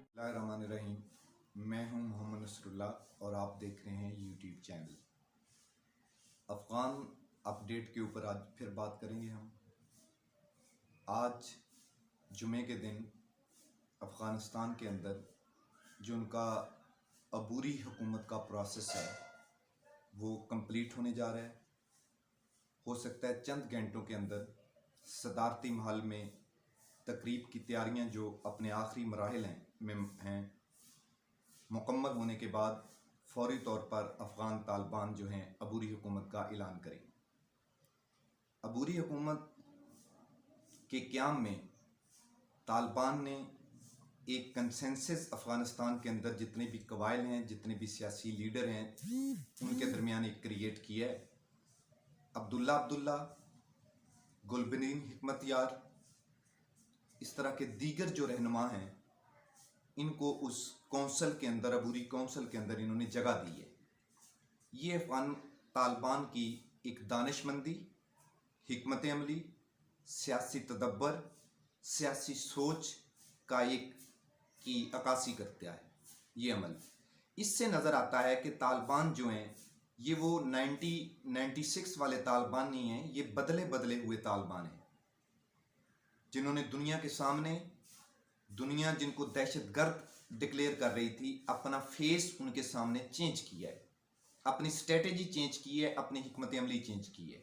बिस्मिल्लाहिर्रहमानिर्रहीम। मैं हूं मोहम्मद नसरुल्लाह और आप देख रहे हैं यूट्यूब चैनल। अफ़गान अपडेट के ऊपर आज फिर बात करेंगे हम। आज जुमे के दिन अफ़गानिस्तान के अंदर जो उनका अबूरी हुकूमत का प्रोसेस है वो कंप्लीट होने जा रहा है। हो सकता है चंद घंटों के अंदर सदारती महल में तकरीब की तैयारियां जो अपने आखिरी मराहिल हैं मुकम्मल होने के बाद फौरी तौर पर अफ़गान तालिबान जो हैं अबूरी हुकूमत का ऐलान करेंगे। अबूरी हुकूमत के क़याम में तालिबान ने एक कंसेंसस अफ़गानिस्तान के अंदर जितने भी कबाइल हैं, जितने भी सियासी लीडर हैं, उनके दरमियान एक क्रिएट किया है। अब्दुल्ला, गुलबनीन हिकमतयार, इस तरह के दीगर जो रहनुमा हैं, इनको उस कौंसल के अंदर, अबूरी कौंसल के अंदर इन्होंने जगह दी है। ये अफ़गान तालिबान की एक दानिशमंदी, हिकमत अमली, सियासी तदब्बर, सियासी सोच का एक की अक्कासी करता है। ये अमल इससे नज़र आता है कि तालिबान जो हैं ये वो 1996 वाले तालिबान नहीं हैं, ये बदले बदले हुए तालिबान हैं जिन्होंने दुनिया के सामने, दुनिया जिनको दहशतगर्द डिक्लेयर कर रही थी, अपना फेस उनके सामने चेंज किया है, अपनी स्ट्रेटेजी चेंज की है, अपनी हिकमत अमली चेंज की है।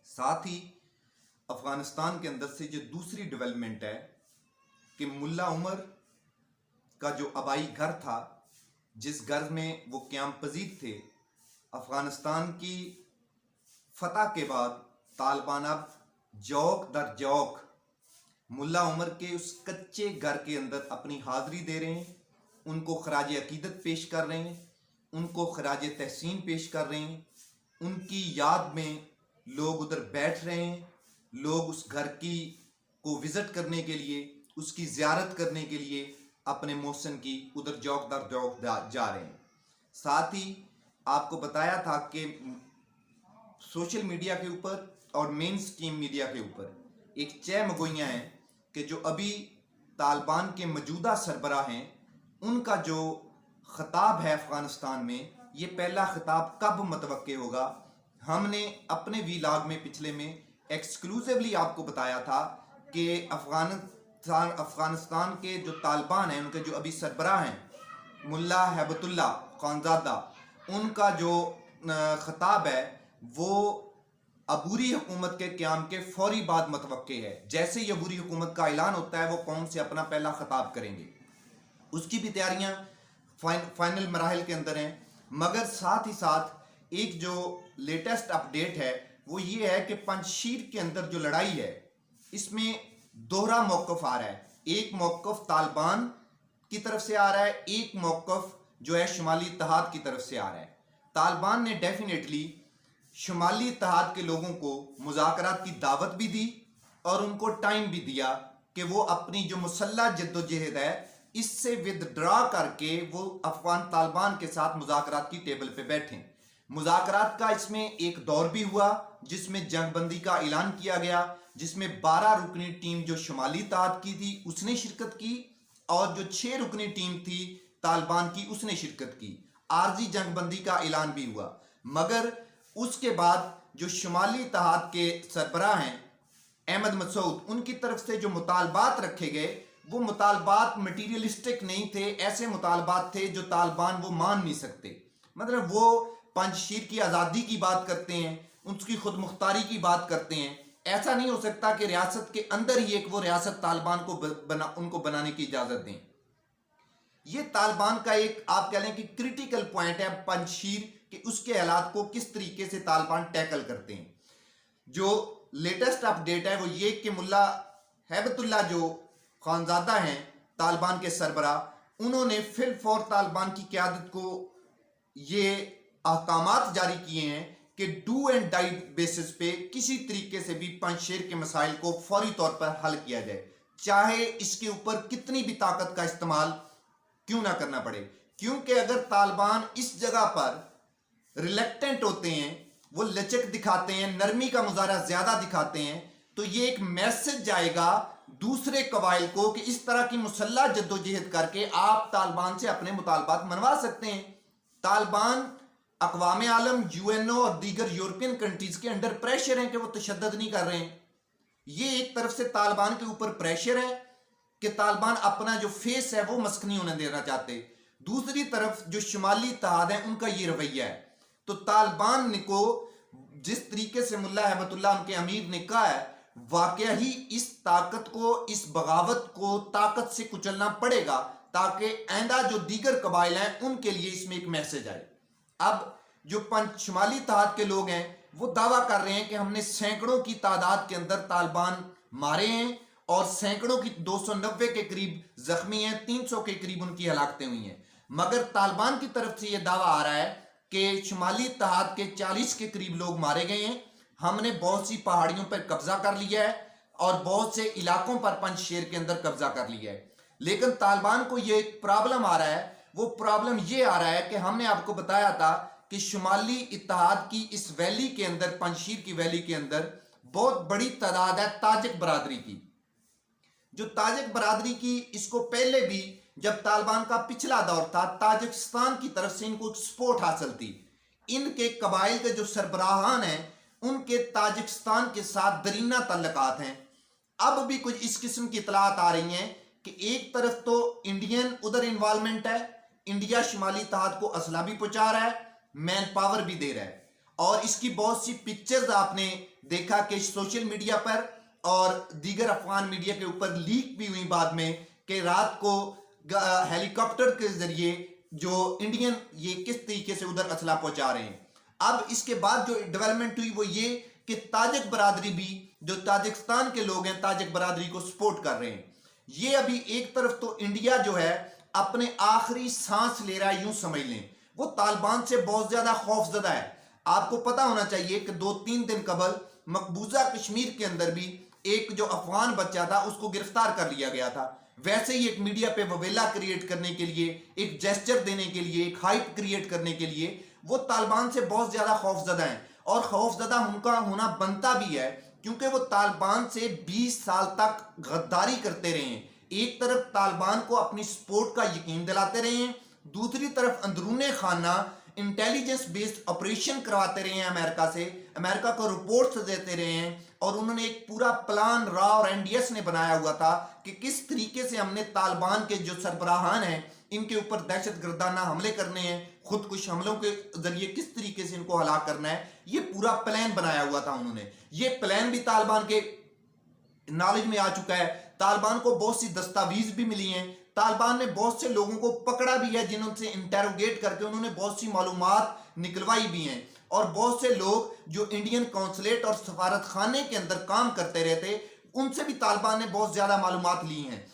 साथ ही अफ़गानिस्तान के अंदर से जो दूसरी डेवलपमेंट है कि मुल्ला उमर का जो आबाई घर था, जिस घर में वो क़याम पजीर थे, अफ़गानिस्तान की फतह के बाद तालिबान अब जौक दर जौक मुल्ला उमर के उस कच्चे घर के अंदर अपनी हाज़िरी दे रहे हैं, उनको खराज अकीदत पेश कर रहे हैं, उनको खराज तहसीन पेश कर रहे हैं। उनकी याद में लोग उधर बैठ रहे हैं, लोग उस घर की को विज़िट करने के लिए, उसकी ज़ियारत करने के लिए अपने मौसम की उधर जौक दर जौक जा रहे हैं। साथ ही आपको बताया था कि सोशल मीडिया के ऊपर और मेन स्ट्रीम मीडिया के ऊपर एक चह मगोइयाँ हैं कि जो अभी तालिबान के मौजूदा सरबराह हैं, उनका जो खिताब है अफ़गानिस्तान में, ये पहला खिताब कब मुतवक्के होगा। हमने अपने वीलॉग में पिछले में एक्सक्लूसिवली आपको बताया था कि अफ़गानिस्तान के जो तालिबान हैं, उनके जो अभी सरबराह हैं मुल्ला हैबतुल्ला खानज़ादा, उनका जो खिताब है वो अबूरी हुकूमत के क़याम के फौरी बाद मुतवक्के है। जैसे ही अबूरी हुकूमत का ऐलान होता है वो कौम से अपना पहला खिताब करेंगे, उसकी भी तैयारियां फाइनल मराहिल के अंदर हैं। मगर साथ ही साथ एक जो लेटेस्ट अपडेट है वो ये है कि पंजशीर के अंदर जो लड़ाई है, इसमें दोहरा मौक़िफ़ आ रहा है। एक मौक़िफ़ तालिबान की तरफ से आ रहा है, एक मौक़िफ़ जो है शुमाली इत्तेहाद की तरफ से आ रहा है। तालिबान ने डेफिनेटली शुमाली इत्तेहाद के लोगों को मुज़ाकरात की दावत भी दी और उनको टाइम भी दिया कि वो अपनी जो मुसल्लह जद्दोजहद है इससे विदड्रा करके वो अफ़गान तालिबान के साथ मुज़ाकरात की टेबल पे बैठें। मुज़ाकरात का इसमें एक दौर भी हुआ जिसमें जंगबंदी का ऐलान किया गया, जिसमें 12 रुकनी टीम जो शुमाली इत्तेहाद की थी उसने शिरकत की और जो 6 रुकनी टीम थी तालिबान की उसने शिरकत की। आर्जी जंगबंदी का ऐलान भी हुआ। मगर उसके बाद जो शुमाली इत्तेहाद के सरबराह हैं अहमद मसूद, उनकी तरफ से जो मुतालबात रखे गए वो मुतालबात मटीरियलिस्टिक नहीं थे, ऐसे मुतालबात थे जो तालिबान वो मान नहीं सकते। मतलब वो पंजशीर की आज़ादी की बात करते हैं, उसकी खुद मुख्तारी की बात करते हैं। ऐसा नहीं हो सकता कि रियासत के अंदर ही एक वो रियासत तालिबान को उनको बनाने की इजाज़त दें। ये तालिबान का एक आप कह लें कि क्रिटिकल पॉइंट है पंजशीर कि उसके हालात को किस तरीके से तालिबान टैकल करते हैं। जो लेटेस्ट अपडेट है वो ये कि मुल्ला हैबतुल्ला जो खानज़ादा हैं तालिबान के सरबराह, उन्होंने फिल फौर तालिबान की क़यादत को ये अहकामात जारी किए हैं कि डू एंड डाई बेसिस पे किसी तरीके से भी पंजशीर के मसाइल को फौरी तौर पर हल किया जाए, चाहे इसके ऊपर कितनी भी ताकत का इस्तेमाल क्यों ना करना पड़े। क्योंकि अगर तालिबान इस जगह पर रिलेक्टेंट होते हैं, वो लचक दिखाते हैं, नरमी का मुजाहरा ज्यादा दिखाते हैं, तो ये एक मैसेज जाएगा दूसरे कबाइल को कि इस तरह की मुसल्ला जद्दोजहद करके आप तालिबान से अपने मुतालबात मनवा सकते हैं। तालिबान अक़वाम आलम, यूएनओ और दीगर यूरोपियन कंट्रीज के अंडर प्रेशर है कि वो तशद्दुद नहीं कर रहे हैं। ये एक तरफ से तालिबान के ऊपर प्रेशर है कि तालिबान अपना जो फेस है वो मस्क नहीं होने देना चाहते। दूसरी तरफ जो शुमाली इत्तेहाद है उनका ये रवैया है। तो तालिबान को जिस तरीके से मुल्ला अहमदुल्लाह उनके अमीर ने कहा है, वाकया ही इस ताकत को, इस बगावत को ताकत से कुचलना पड़ेगा ताकि आइंदा जो दीगर कबाइल हैं उनके लिए इसमें एक मैसेज आए। अब जो शुमाली इत्तेहाद के लोग हैं वो दावा कर रहे हैं कि हमने सैकड़ों की तादाद के अंदर तालिबान मारे हैं और सैकड़ों की 290 के करीब जख्मी हैं, 300 के करीब उनकी हलाकतें हुई हैं। मगर तालिबान की तरफ से यह दावा आ रहा है कि शुमाली इत्तेहाद के 40 के करीब लोग मारे गए हैं, हमने बहुत सी पहाड़ियों पर कब्जा कर लिया है और बहुत से इलाकों पर पंजशेर के अंदर कब्जा कर लिया है। लेकिन तालिबान को यह एक प्रॉब्लम आ रहा है, वो प्रॉब्लम ये आ रहा है कि हमने आपको बताया था कि शुमाली इत्तेहाद की इस वैली के अंदर, पंजशीर की वैली के अंदर बहुत बड़ी तादाद है ताजिक बरादरी की। जो ताजिक बरादरी की, इसको पहले भी जब तालिबान का पिछला दौर था ताजिकिस्तान की तरफ से इनको सपोर्ट हासिल थी। इनके कबाइल के जो सरबराहान हैं उनके ताजिकिस्तान के साथ दरीना तल्लुकात हैं। अब भी कुछ इस किस्म की इतलात आ रही हैं कि एक तरफ तो इंडियन उधर इन्वॉल्वमेंट है, इंडिया शुमाली इत्तेहाद को असला भी पहुंचा रहा है, मैन पावर भी दे रहा है। और इसकी बहुत सी पिक्चर्स आपने देखा कि सोशल मीडिया पर और दीगर अफगान मीडिया के ऊपर लीक भी हुई बाद में कि रात को हेलीकॉप्टर के जरिए जो इंडियन ये किस तरीके से उधर असला पहुंचा रहे हैं। अब इसके बाद जो डेवलपमेंट हुई वो ये कि ताजिक बरादरी भी, जो ताजिकिस्तान के लोग हैं, ताजिक बरादरी को सपोर्ट कर रहे हैं। ये अभी एक तरफ तो इंडिया जो है अपने आखिरी सांस ले रहा है, यूं समझ लें। वो तालिबान से बहुत ज्यादा खौफजदा है। आपको पता होना चाहिए कि 2-3 दिन कबल मकबूजा कश्मीर के अंदर भी एक जो अफगान बच्चा था उसको गिरफ्तार कर लिया गया था। वैसे ही एक मीडिया पे ववेला क्रिएट करने के लिए, एक जेस्चर देने के लिए, एक हाइप क्रिएट करने के लिए वो तालिबान से बहुत ज्यादा खौफजदा हैं। और खौफजदा उनका होना बनता भी है क्योंकि वो तालिबान से 20 साल तक गद्दारी करते रहे हैं। एक तरफ तालिबान को अपनी सपोर्ट का यकीन दिलाते रहे हैं, दूसरी तरफ अंदरूने खाना इंटेलिजेंस बेस्ड ऑपरेशन करवाते रहे हैं अमेरिका से, अमेरिका को रिपोर्ट्स देते रहे हैं। और उन्होंने एक पूरा प्लान रा और एनडीएस ने बनाया हुआ था कि किस तरीके से हमने तालिबान के जो सरबराहान हैं इनके ऊपर दहशतगर्दाना हमले करने हैं, खुदकुश हमलों के जरिए किस तरीके से इनको हलाक करना है, ये पूरा प्लान बनाया हुआ था उन्होंने। ये प्लान भी तालिबान के नॉलेज में आ चुका है। तालिबान को बहुत सी दस्तावेज भी मिली हैं, तालिबान ने बहुत से लोगों को पकड़ा भी है जिन्होंने इंटेरोगेट करके उन्होंने बहुत सी मालूमात निकलवाई भी हैं। और बहुत से लोग जो इंडियन कौंसलेट और सफारत खाने के अंदर काम करते रहते उनसे भी तालिबान ने बहुत ज्यादा मालूमात ली हैं।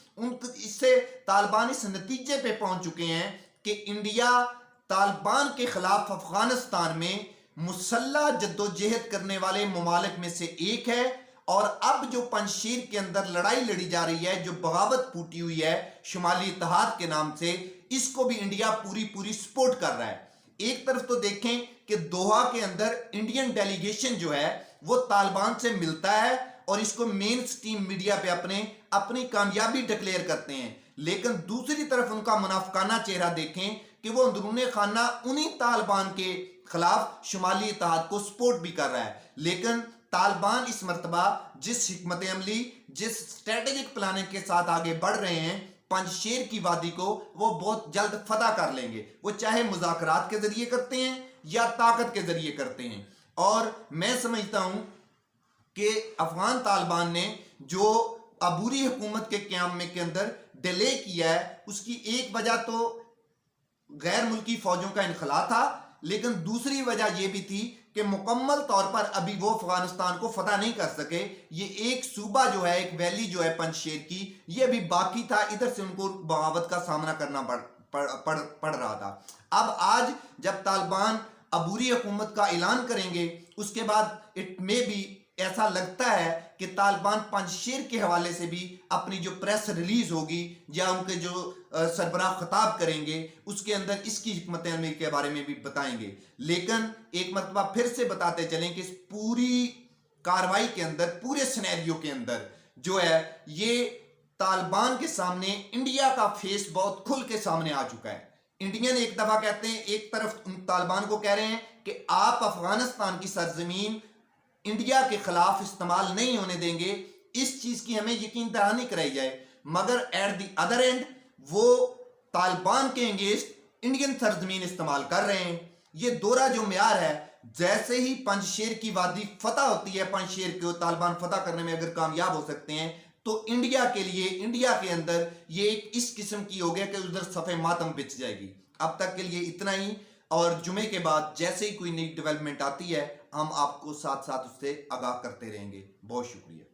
इससे तालिबान इस नतीजे पे पहुंच चुके हैं कि इंडिया तालिबान के खिलाफ अफगानिस्तान में मुसल्ला जद्दोजहद करने वाले ममालिक में से एक है। और अब जो पंजशीर के अंदर लड़ाई लड़ी जा रही है, जो बगावत फूटी हुई है शुमाली इत्तेहाद के नाम से, इसको भी इंडिया पूरी सपोर्ट कर रहा है। एक तरफ तो देखें कि दोहा के अंदर इंडियन डेलीगेशन जो है वो तालिबान से मिलता है और इसको मेन स्ट्रीम मीडिया पे अपनी कामयाबी डिक्लेयर करते हैं, लेकिन दूसरी तरफ उनका मुनाफिकाना चेहरा देखें कि वो अंदरूने खाना उन्हीं तालिबान के खिलाफ शुमाली इत्तेहाद को सपोर्ट भी कर रहा है। लेकिन तालिबान इस मर्तबा जिस हिकमत अमली, जिस स्ट्रेटेजिक प्लानिंग के साथ आगे बढ़ रहे हैं, पंजशेर की वादी को वो बहुत जल्द फतह कर लेंगे। वो चाहे मुज़ाकरात के जरिए करते हैं या ताकत के जरिए करते हैं। और मैं समझता हूं कि अफगान तालिबान ने जो अबूरी हुकूमत के क़याम में के अंदर डिले किया है उसकी एक वजह तो गैर मुल्की फौजों का इनखला था, लेकिन दूसरी वजह यह भी थी कि मुकम्मल तौर पर अभी वो अफगानिस्तान को फतह नहीं कर सके। ये एक सूबा जो है, एक वैली जो है पंजशेर की, ये अभी बाकी था, इधर से उनको बगावत का सामना करना पड़ रहा था। अब आज जब तालिबान अबूरी हुकूमत का ऐलान करेंगे उसके बाद इट मे बी ऐसा लगता है कि तालिबान पंजशेर के हवाले से भी अपनी जो प्रेस रिलीज होगी या उनके जो सरबराह खिताब करेंगे उसके अंदर इसकी हिकमत अमली के बारे में भी बताएंगे। लेकिन एक मरतबा फिर से बताते चलें कि इस पूरी कार्रवाई के अंदर, पूरे सिनेरियो के अंदर जो है ये तालिबान के सामने इंडिया का फेस बहुत खुल के सामने आ चुका है। इंडियन एक दफा कहते हैं, एक तरफ तालिबान को कह रहे हैं कि आप अफगानिस्तान की सरजमीन इंडिया के खिलाफ इस्तेमाल नहीं होने देंगे, इस चीज की हमें यकीन दहानी कराई जाए, मगर एट द अदर एंड वो तालिबान के अगेंस्ट इंडियन सरजमीन इस्तेमाल कर रहे हैं। ये दोहरा जो म्यार है, जैसे ही पंजशेर की वादी फतह होती है, पंजशेर को तालिबान फतह करने में अगर कामयाब हो सकते हैं तो इंडिया के लिए, इंडिया के अंदर ये एक इस किस्म की हो गया कि उधर सफ़े मातम बिछ जाएगी। अब तक के लिए इतना ही, और जुमे के बाद जैसे ही कोई नई डेवलपमेंट आती है हम आपको साथ साथ उससे आगाह करते रहेंगे। बहुत शुक्रिया।